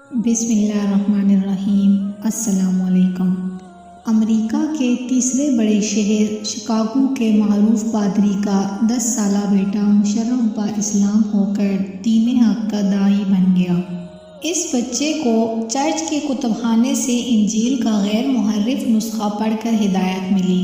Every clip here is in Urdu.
بسم اللہ الرحمن الرحیم۔ السلام علیکم۔ امریکہ کے تیسرے بڑے شہر شکاگو کے معروف پادری کا 10 سالہ بیٹا مشرف با اسلام ہو کر دین حق کا داعی بن گیا۔ اس بچے کو چرچ کے کتب خانے سے انجیل کا غیر محرف نسخہ پڑھ کر ہدایت ملی،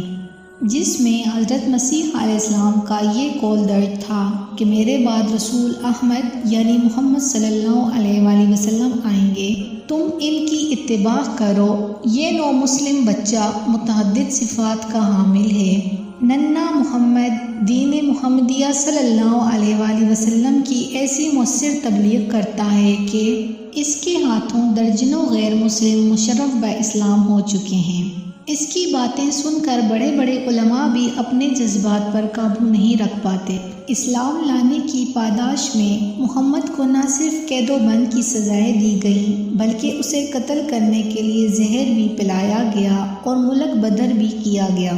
جس میں حضرت مسیح علیہ السلام کا یہ قول درج تھا کہ میرے بعد رسول احمد یعنی محمد صلی اللہ علیہ وآلہ وسلم آئیں گے، تم ان کی اتباع کرو۔ یہ نو مسلم بچہ متعدد صفات کا حامل ہے۔ ننھا محمد دین محمدیہ صلی اللہ علیہ وآلہ وسلم کی ایسی مؤثر تبلیغ کرتا ہے کہ اس کے ہاتھوں درجنوں غیر مسلم مشرف با اسلام ہو چکے ہیں۔ اس کی باتیں سن کر بڑے بڑے علماء بھی اپنے جذبات پر قابو نہیں رکھ پاتے۔ اسلام لانے کی پاداش میں محمد کو نہ صرف قید و بند کی سزائیں دی گئیں بلکہ اسے قتل کرنے کے لیے زہر بھی پلایا گیا اور ملک بدر بھی کیا گیا۔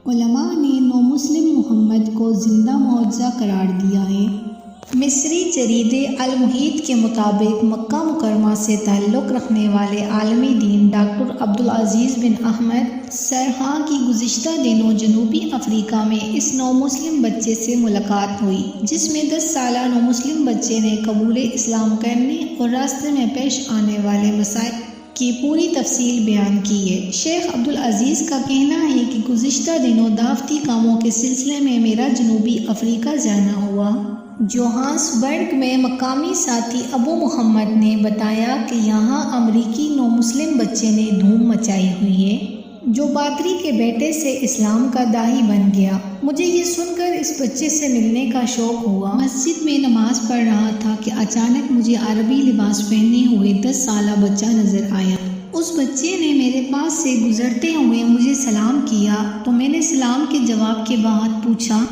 علماء نے نو مسلم محمد کو زندہ معجزہ قرار دیا ہے۔ مصری جریدے المحیط کے مطابق مکہ مکرمہ سے تعلق رکھنے والے عالمی دین ڈاکٹر عبدالعزیز بن احمد سرحاں کی گزشتہ دنوں جنوبی افریقہ میں اس نو مسلم بچے سے ملاقات ہوئی، جس میں 10 سالہ نو مسلم بچے نے قبول اسلام کرنے اور راستے میں پیش آنے والے مسائل کی پوری تفصیل بیان کی ہے۔ شیخ عبدالعزیز کا کہنا ہے کہ گزشتہ دنوں دعوتی کاموں کے سلسلے میں میرا جنوبی افریقہ جانا ہوا۔ جوہانسبرگ میں مقامی ساتھی ابو محمد نے بتایا کہ یہاں امریکی نو مسلم بچے نے دھوم مچائی ہوئی ہے جو پادری کے بیٹے سے اسلام کا داعی بن گیا۔ مجھے یہ سن کر اس بچے سے ملنے کا شوق ہوا۔ مسجد میں نماز پڑھ رہا تھا کہ اچانک مجھے عربی لباس پہنے ہوئے 10 سالہ بچہ نظر آیا۔ اس بچے نے میرے پاس سے گزرتے ہوئے مجھے سلام کیا تو میں نے سلام کے جواب کے بعد پوچھا،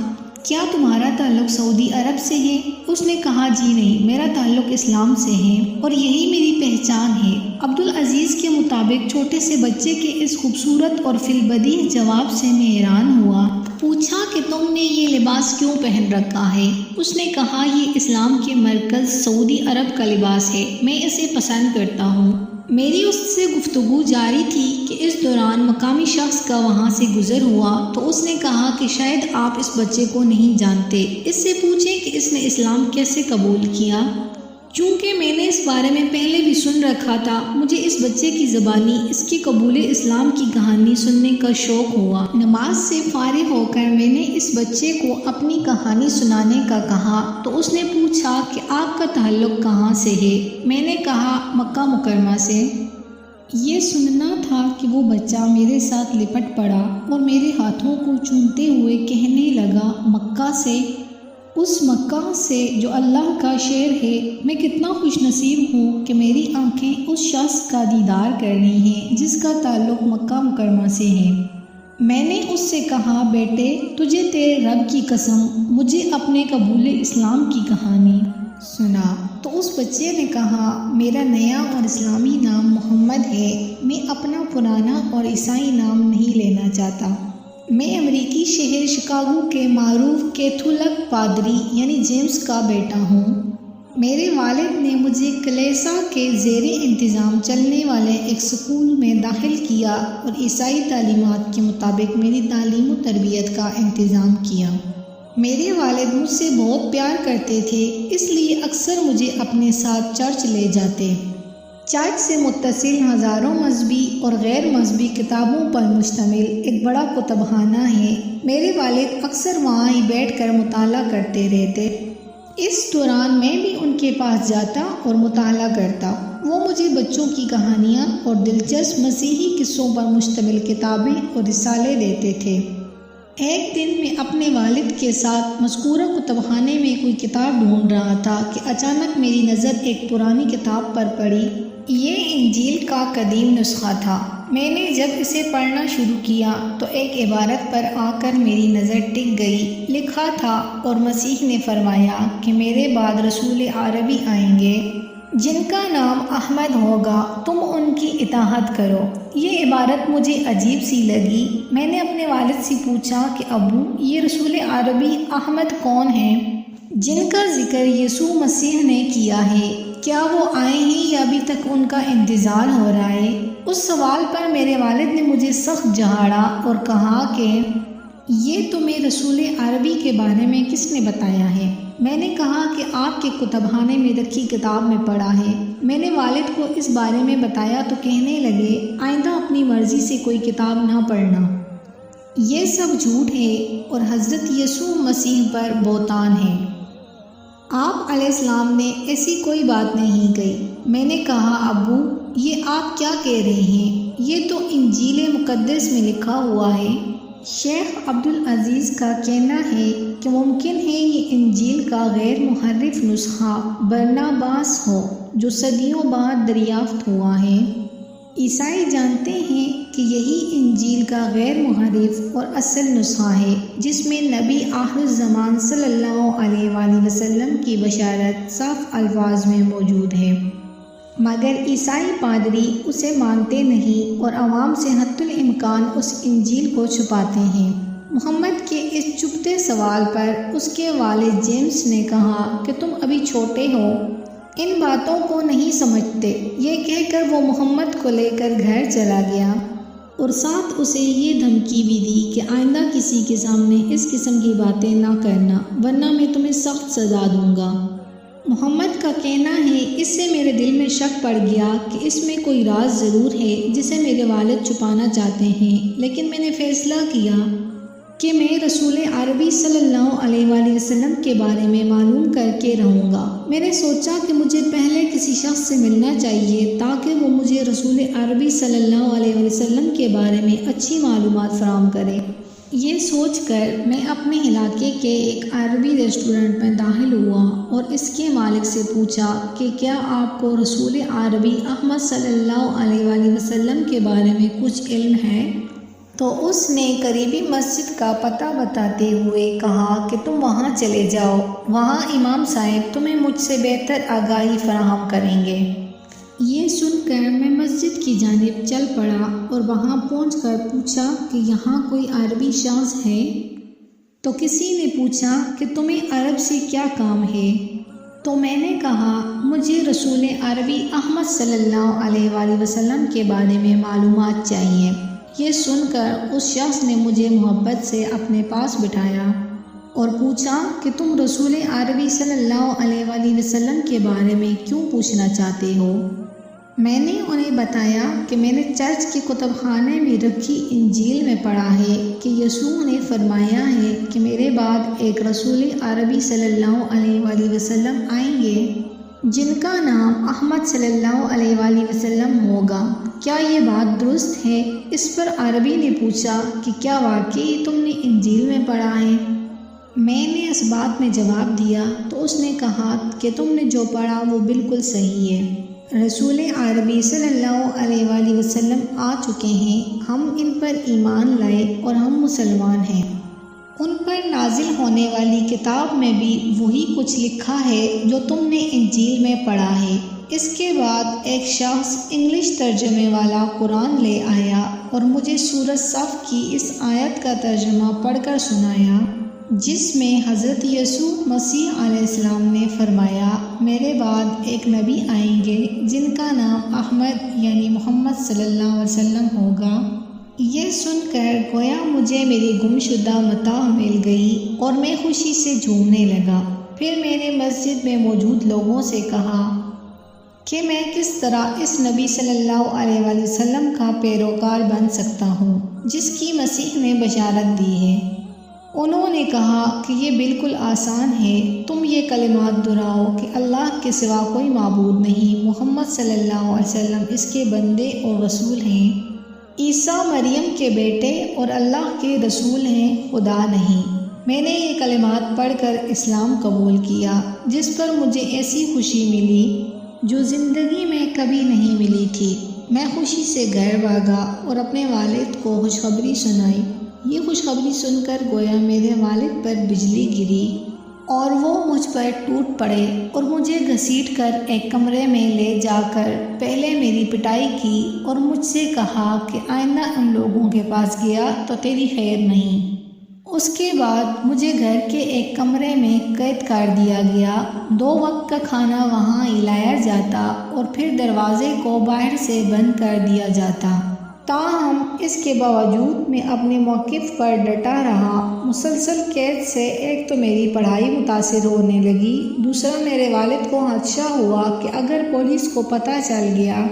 کیا تمہارا تعلق سعودی عرب سے ہے؟ اس نے کہا، جی نہیں، میرا تعلق اسلام سے ہے اور یہی میری پہچان ہے۔ عبدالعزیز کے مطابق چھوٹے سے بچے کے اس خوبصورت اور فی البدیہہ جواب سے میں حیران ہوا۔ پوچھا کہ تم نے یہ لباس کیوں پہن رکھا ہے؟ اس نے کہا، یہ اسلام کے مرکز سعودی عرب کا لباس ہے، میں اسے پسند کرتا ہوں۔ میری اس سے گفتگو جاری تھی کہ اس دوران مقامی شخص کا وہاں سے گزر ہوا تو اس نے کہا کہ شاید آپ اس بچے کو نہیں جانتے، اس سے پوچھیں کہ اس نے اسلام کیسے قبول کیا۔ چونکہ میں نے اس بارے میں پہلے بھی سن رکھا تھا، مجھے اس بچے کی زبانی اس کی قبول اسلام کی کہانی سننے کا شوق ہوا۔ نماز سے فارغ ہو کر میں نے اس بچے کو اپنی کہانی سنانے کا کہا تو اس نے پوچھا کہ آپ کا تعلق کہاں سے ہے؟ میں نے کہا، مکہ مکرمہ سے۔ یہ سننا تھا کہ وہ بچہ میرے ساتھ لپٹ پڑا اور میرے ہاتھوں کو چومتے ہوئے کہنے لگا، مکہ سے، اس مکہ سے جو اللہ کا شہر ہے۔ میں کتنا خوش نصیب ہوں کہ میری آنکھیں اس شخص کا دیدار کر رہی ہیں جس کا تعلق مکہ مکرمہ سے ہے۔ میں نے اس سے کہا، بیٹے، تجھے تیرے رب کی قسم، مجھے اپنے قبول اسلام کی کہانی سنا۔ تو اس بچے نے کہا، میرا نیا اور اسلامی نام محمد ہے، میں اپنا پرانا اور عیسائی نام نہیں لینا چاہتا۔ میں امریکی شہر شکاگو کے معروف کیتھولک پادری یعنی جیمز کا بیٹا ہوں۔ میرے والد نے مجھے کلیسا کے زیر انتظام چلنے والے ایک اسکول میں داخل کیا اور عیسائی تعلیمات کے مطابق میری تعلیم و تربیت کا انتظام کیا۔ میرے والد مجھ سے بہت پیار کرتے تھے، اس لیے اکثر مجھے اپنے ساتھ چرچ لے جاتے۔ چرچ سے متصل ہزاروں مذہبی اور غیر مذہبی کتابوں پر مشتمل ایک بڑا کتب خانہ ہے۔ میرے والد اکثر وہاں ہی بیٹھ کر مطالعہ کرتے رہتے۔ اس دوران میں بھی ان کے پاس جاتا اور مطالعہ کرتا۔ وہ مجھے بچوں کی کہانیاں اور دلچسپ مسیحی قصوں پر مشتمل کتابیں اور رسالے دیتے تھے۔ ایک دن میں اپنے والد کے ساتھ مذکورہ کتب خانے میں کوئی کتاب ڈھونڈ رہا تھا کہ اچانک میری نظر ایک پرانی کتاب پر پڑی۔ یہ انجیل کا قدیم نسخہ تھا۔ میں نے جب اسے پڑھنا شروع کیا تو ایک عبارت پر آ کر میری نظر ٹک گئی۔ لکھا تھا، اور مسیح نے فرمایا کہ میرے بعد رسول عربی آئیں گے جن کا نام احمد ہوگا، تم ان کی اطاعت کرو۔ یہ عبارت مجھے عجیب سی لگی۔ میں نے اپنے والد سے پوچھا کہ ابو، یہ رسول عربی احمد کون ہیں جن کا ذکر یسوع مسیح نے کیا ہے؟ کیا وہ آئے ہیں یا بھی تک ان کا انتظار ہو رہا ہے۔ اس سوال پر میرے والد نے مجھے سخت جھاڑا اور کہا کہ یہ تمہیں رسول عربی کے بارے میں کس نے بتایا ہے؟ میں نے کہا کہ آپ کے کتب خانے میں رکھی کتاب میں پڑھا ہے۔ میں نے والد کو اس بارے میں بتایا تو کہنے لگے آئندہ اپنی مرضی سے کوئی کتاب نہ پڑھنا، یہ سب جھوٹ ہے اور حضرت یسوع مسیح پر بہتان ہے۔ آپ علیہ السلام نے ایسی کوئی بات نہیں کہی۔ میں نے کہا ابو یہ آپ کیا کہہ رہے ہیں؟ یہ تو انجیل مقدس میں لکھا ہوا ہے۔ شیخ عبدالعزیز کا کہنا ہے کہ ممکن ہے یہ انجیل کا غیر محرف نسخہ برناباس ہو جو صدیوں بعد دریافت ہوا ہے۔ عیسائی جانتے ہیں کہ یہی انجیل کا غیر محرف اور اصل نسخہ ہے جس میں نبی آخر الزمان صلی اللہ علیہ وآلہ وسلم کی بشارت صاف الفاظ میں موجود ہے، مگر عیسائی پادری اسے مانتے نہیں اور عوام سے حتی الامکان اس انجیل کو چھپاتے ہیں۔ محمد کے اس چپتے سوال پر اس کے والد جیمس نے کہا کہ تم ابھی چھوٹے ہو، ان باتوں کو نہیں سمجھتے۔ یہ کہہ کر وہ محمد کو لے کر گھر چلا گیا اور ساتھ اسے یہ دھمکی بھی دی کہ آئندہ کسی کے سامنے اس قسم کی باتیں نہ کرنا ورنہ میں تمہیں سخت سزا دوں گا۔ محمد کا کہنا ہے اس سے میرے دل میں شک پڑ گیا کہ اس میں کوئی راز ضرور ہے جسے میرے والد چھپانا چاہتے ہیں، لیکن میں نے فیصلہ کیا کہ میں رسول عربی صلی اللہ علیہ وآلہ وسلم کے بارے میں معلوم کر کے رہوں گا۔ میں نے سوچا کہ مجھے پہلے کسی شخص سے ملنا چاہیے تاکہ وہ مجھے رسول عربی صلی اللہ علیہ وآلہ وسلم کے بارے میں اچھی معلومات فراہم کرے۔ یہ سوچ کر میں اپنے علاقے کے ایک عربی ریسٹورنٹ میں داخل ہوا اور اس کے مالک سے پوچھا کہ کیا آپ کو رسول عربی احمد صلی اللہ علیہ وآلہ وسلم کے بارے میں کچھ علم ہے؟ تو اس نے قریبی مسجد کا پتہ بتاتے ہوئے کہا کہ تم وہاں چلے جاؤ، وہاں امام صاحب تمہیں مجھ سے بہتر آگاہی فراہم کریں گے۔ یہ سن کر میں مسجد کی جانب چل پڑا اور وہاں پہنچ کر پوچھا کہ یہاں کوئی عربی شاذ ہے؟ تو کسی نے پوچھا کہ تمہیں عرب سے کیا کام ہے؟ تو میں نے کہا مجھے رسول عربی احمد صلی اللہ علیہ وآلہ وسلم کے بارے میں معلومات چاہیے۔ یہ سن کر اس شخص نے مجھے محبت سے اپنے پاس بٹھایا اور پوچھا کہ تم رسول عربی صلی اللہ علیہ وآلہ وسلم کے بارے میں کیوں پوچھنا چاہتے ہو؟ میں نے انہیں بتایا کہ میں نے چرچ کے کتب خانے میں رکھی انجیل میں پڑھا ہے کہ یسوع نے فرمایا ہے کہ میرے بعد ایک رسول عربی صلی اللہ علیہ وآلہ وسلم آئیں گے جن کا نام احمد صلی اللہ علیہ وآلہ وسلم ہوگا۔ کیا یہ بات درست ہے؟ اس پر عربی نے پوچھا کہ کیا واقعی تم نے انجیل میں پڑھا ہے؟ میں نے اس بات میں جواب دیا تو اس نے کہا کہ تم نے جو پڑھا وہ بالکل صحیح ہے۔ رسول عربی صلی اللہ علیہ وآلہ وسلم آ چکے ہیں، ہم ان پر ایمان لائے اور ہم مسلمان ہیں۔ ان پر نازل ہونے والی کتاب میں بھی وہی کچھ لکھا ہے جو تم نے انجیل میں پڑھا ہے۔ اس کے بعد ایک شخص انگلش ترجمے والا قرآن لے آیا اور مجھے سورۃ صف کی اس آیت کا ترجمہ پڑھ کر سنایا جس میں حضرت یسوع مسیح علیہ السلام نے فرمایا میرے بعد ایک نبی آئیں گے جن کا نام احمد یعنی محمد صلی اللہ علیہ وسلم ہوگا۔ یہ سن کر گویا مجھے میری گمشدہ متاع مل گئی اور میں خوشی سے جھومنے لگا۔ پھر میں نے مسجد میں موجود لوگوں سے کہا کہ میں کس طرح اس نبی صلی اللہ علیہ وآلہ وسلم کا پیروکار بن سکتا ہوں جس کی مسیح نے بشارت دی ہے۔ انہوں نے کہا کہ یہ بالکل آسان ہے، تم یہ کلمات دہراؤ کہ اللہ کے سوا کوئی معبود نہیں، محمد صلی اللہ علیہ وسلم اس کے بندے اور رسول ہیں، عیسیٰ مریم کے بیٹے اور اللہ کے رسول ہیں، خدا نہیں۔ میں نے یہ کلمات پڑھ کر اسلام قبول کیا جس پر مجھے ایسی خوشی ملی جو زندگی میں کبھی نہیں ملی تھی۔ میں خوشی سے گھر بھاگا اور اپنے والد کو خوشخبری سنائی۔ یہ خوشخبری سن کر گویا میرے والد پر بجلی گری اور وہ مجھ پر ٹوٹ پڑے اور مجھے گھسیٹ کر ایک کمرے میں لے جا کر پہلے میری پٹائی کی اور مجھ سے کہا کہ آئندہ ان لوگوں کے پاس گیا تو تیری خیر نہیں۔ اس کے بعد مجھے گھر کے ایک کمرے میں قید کر دیا گیا۔ 2 وقت کا کھانا وہاں ہی لایا جاتا اور پھر دروازے کو باہر سے بند کر دیا جاتا۔ تاہم اس کے باوجود میں اپنے موقف پر ڈٹا رہا۔ مسلسل قید سے ایک تو میری پڑھائی متاثر ہونے لگی، دوسرا میرے والد کو خدشہ ہوا کہ اگر پولیس کو پتہ چل گیا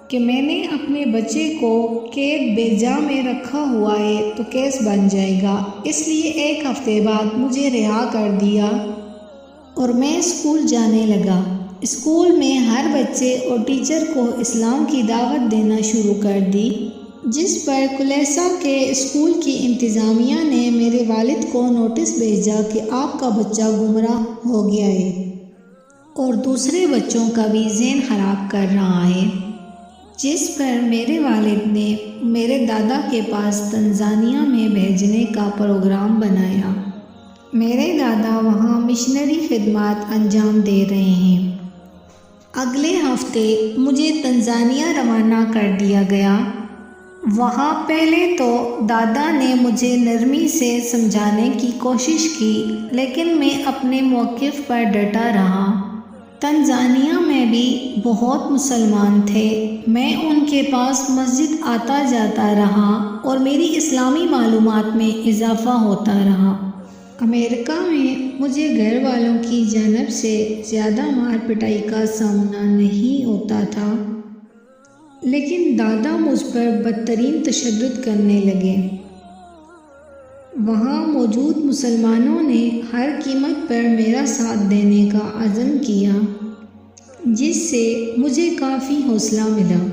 کہ میں نے اپنے بچے کو قید بے جا میں رکھا ہوا ہے تو کیس بن جائے گا۔ اس لیے 1 ہفتے بعد مجھے رہا کر دیا اور میں اسکول جانے لگا۔ اسکول میں ہر بچے اور ٹیچر کو اسلام کی دعوت دینا شروع کر دی، جس پر کلیسا کے اسکول کی انتظامیہ نے میرے والد کو نوٹس بھیجا کہ آپ کا بچہ گمراہ ہو گیا ہے اور دوسرے بچوں کا بھی ذہن خراب کر رہا ہے، جس پر میرے والد نے میرے دادا کے پاس تنزانیہ میں بھیجنے کا پروگرام بنایا۔ میرے دادا وہاں مشنری خدمات انجام دے رہے ہیں۔ اگلے ہفتے مجھے تنزانیہ روانہ کر دیا گیا۔ وہاں پہلے تو دادا نے مجھے نرمی سے سمجھانے کی کوشش کی، لیکن میں اپنے موقف پر ڈٹا رہا۔ تنزانیہ میں بھی بہت مسلمان تھے، میں ان کے پاس مسجد آتا جاتا رہا اور میری اسلامی معلومات میں اضافہ ہوتا رہا۔ امریکہ میں مجھے گھر والوں کی جانب سے زیادہ مار پٹائی کا سامنا نہیں ہوتا تھا، لیکن دادا مجھ پر بدترین تشدد کرنے لگے۔ وہاں موجود مسلمانوں نے ہر قیمت پر میرا ساتھ دینے کا عزم کیا، جس سے مجھے کافی حوصلہ ملا۔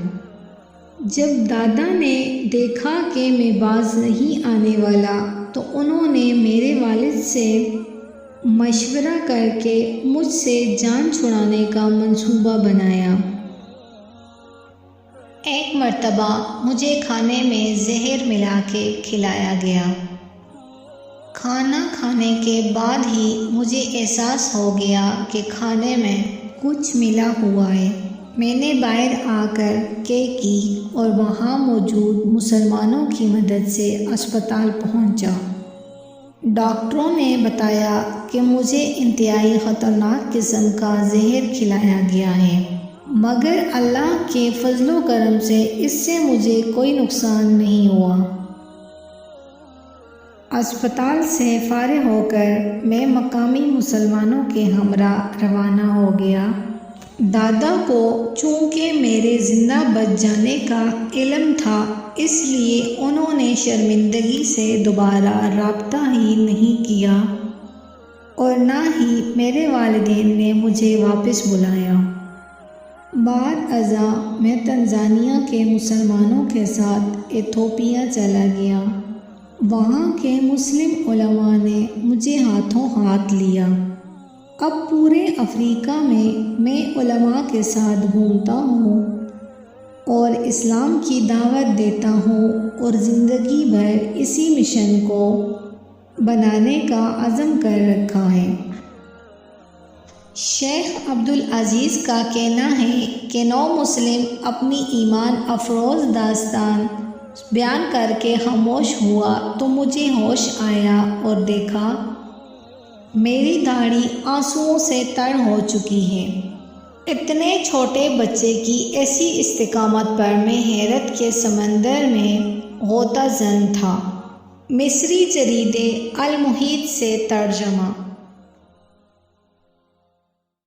جب دادا نے دیکھا کہ میں باز نہیں آنے والا تو انہوں نے میرے والد سے مشورہ کر کے مجھ سے جان چھڑانے کا منصوبہ بنایا۔ ایک مرتبہ مجھے کھانے میں زہر ملا کے کھلایا گیا۔ کھانا کھانے کے بعد ہی مجھے احساس ہو گیا کہ کھانے میں کچھ ملا ہوا ہے۔ میں نے باہر آ کر کی اور وہاں موجود مسلمانوں کی مدد سے اسپتال پہنچا۔ ڈاکٹروں نے بتایا کہ مجھے انتہائی خطرناک قسم کا زہر کھلایا گیا ہے، مگر اللہ کے فضل و کرم سے اس سے مجھے کوئی نقصان نہیں ہوا۔ اسپتال سے فارغ ہو کر میں مقامی مسلمانوں کے ہمراہ روانہ ہو گیا۔ دادا کو چونکہ میرے زندہ بچ جانے کا علم تھا، اس لیے انہوں نے شرمندگی سے دوبارہ رابطہ ہی نہیں کیا اور نہ ہی میرے والدین نے مجھے واپس بلایا۔ بعد ازاں میں تنزانیہ کے مسلمانوں کے ساتھ ایتھوپیا چلا گیا۔ وہاں کے مسلم علماء نے مجھے ہاتھوں ہاتھ لیا۔ اب پورے افریقہ میں علماء کے ساتھ گھومتا ہوں اور اسلام کی دعوت دیتا ہوں اور زندگی بھر اسی مشن کو بنانے کا عزم کر رکھا ہے۔ شیخ عبدالعزیز کا کہنا ہے کہ نو مسلم اپنی ایمان افروز داستان بیان کر کے خاموش ہوا تو مجھے ہوش آیا اور دیکھا میری داڑھی آنسوؤں سے تر ہو چکی ہے۔ اتنے چھوٹے بچے کی ایسی استقامت پر میں حیرت کے سمندر میں غوطہ زن تھا۔ مصری جریدے المحیط سے ترجمہ۔